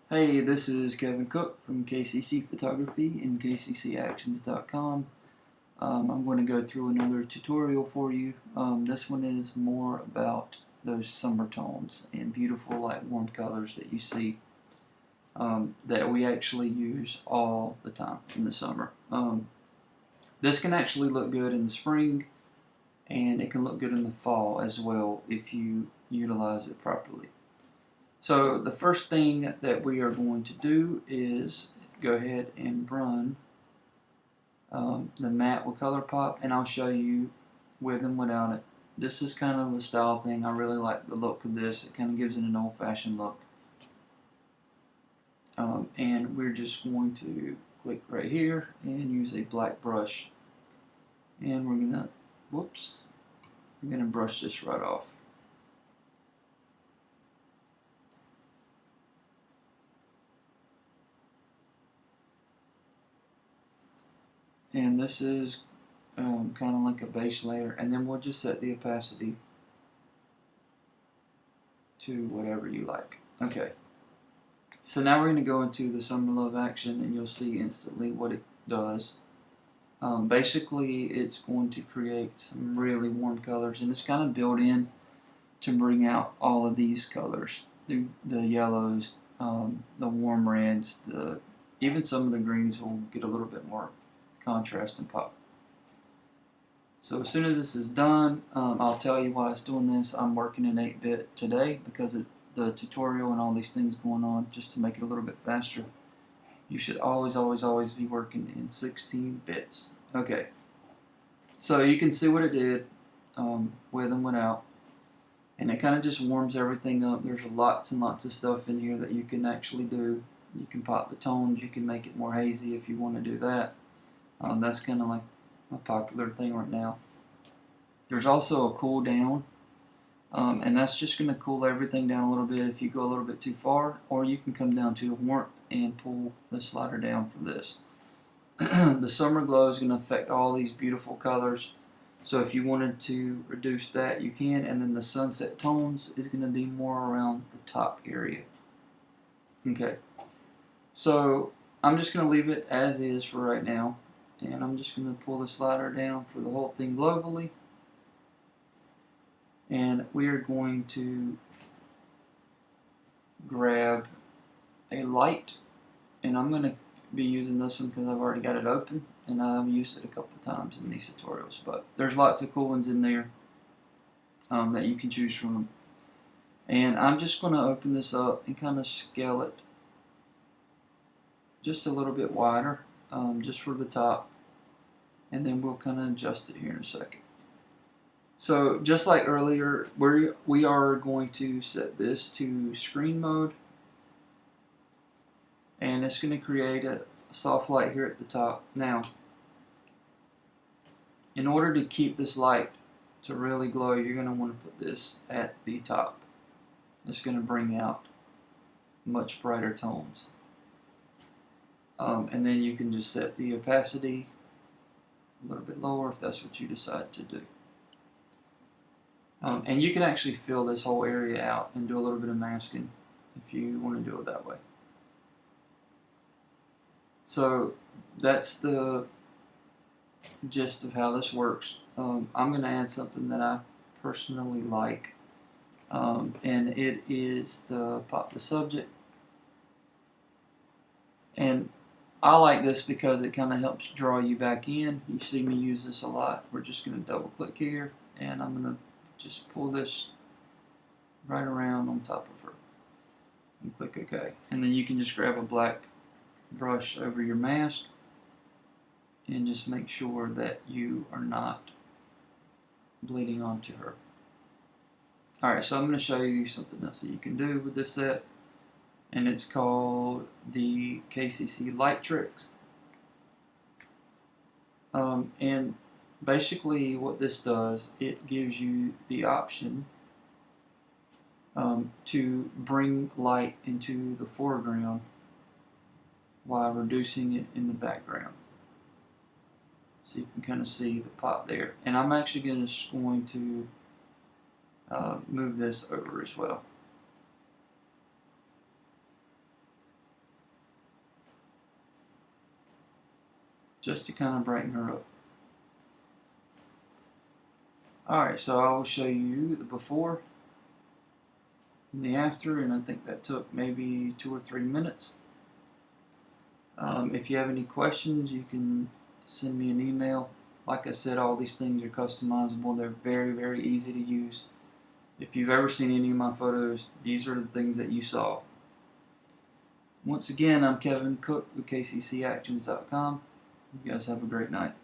Hey, this is Kevin Cook from KCC Photography and KCCactions.com. I'm going to go through another tutorial for you. This one is more about those summer tones and beautiful light warm colors that you see that we actually use all the time in the summer. This can actually look good in the spring, and it can look good in the fall as well if you utilize it properly. So the first thing that we are going to do is go ahead and run the matte with ColourPop, and I'll show you with and without it. This is kind of a style thing. I really like the look of this. It kind of gives it an old-fashioned look. And we're just going to click right here and use a black brush. And we're gonna brush this right off. And this is kind of like a base layer, and then we'll just set the opacity to whatever you like. Okay, so now we're going to go into the Summer Love action, and you'll see instantly what it does. Basically, it's going to create some really warm colors, and it's kind of built in to bring out all of these colors, the yellows, the warm reds, even some of the greens will get a little bit more contrast and pop. So as soon as this is done, I'll tell you why it's doing this. I'm working in 8-bit today because of the tutorial and all these things going on, just to make it a little bit faster. You should always be working in 16 bits. Okay, so you can see what it did with and without, and it kind of just warms everything up. There's lots and lots of stuff in here that you can actually do. You can pop the tones, you can make it more hazy if you want to do that. That's kind of like a popular thing right now. There's also a cool down, and that's just going to cool everything down a little bit if you go a little bit too far, or you can come down to warmth and pull the slider down for this. The summer glow is going to affect all these beautiful colors, so if you wanted to reduce that, you can. And then the sunset tones is going to be more around the top area. Okay, so I'm just going to leave it as is for right now, and I'm just going to pull the slider down for the whole thing globally, and we are going to grab a light, and I'm going to be using this one because I've already got it open, and I've used it a couple times in these tutorials, but there's lots of cool ones in there that you can choose from. And I'm just going to open this up and kind of scale it just a little bit wider, just for the top, and then we'll kind of adjust it here in a second. So just like earlier, we are going to set this to screen mode, and it's going to create a soft light here at the top. Now, in order to keep this light to really glow, you're going to want to put this at the top. It's going to bring out much brighter tones. And then you can just set the opacity a little bit lower if that's what you decide to do. And you can actually fill this whole area out and do a little bit of masking if you want to do it that way. So that's the gist of how this works. I'm going to add something that I personally like, and it is the pop the subject. And I like this because it kind of helps draw you back in. You see me use this a lot. We're just going to double click here, and I'm going to just pull this right around on top of her and click OK. And then you can just grab a black brush over your mask and just make sure that you are not bleeding onto her. Alright, so I'm going to show you something else that you can do with this set, and it's called the KCC Light Tricks. And basically what this does, it gives you the option to bring light into the foreground while reducing it in the background. So you can kind of see the pop there. And I'm actually going to move this over as well. just to kind of brighten her up. Alright, so I will show you the before and the after, and I think that took maybe 2 or 3 minutes. If you have any questions, you can send me an email. Like I said, all these things are customizable. They're very, very easy to use. If you've ever seen any of my photos, these are the things that you saw. Once again, I'm Kevin Cook with KCCactions.com. You guys have a great night.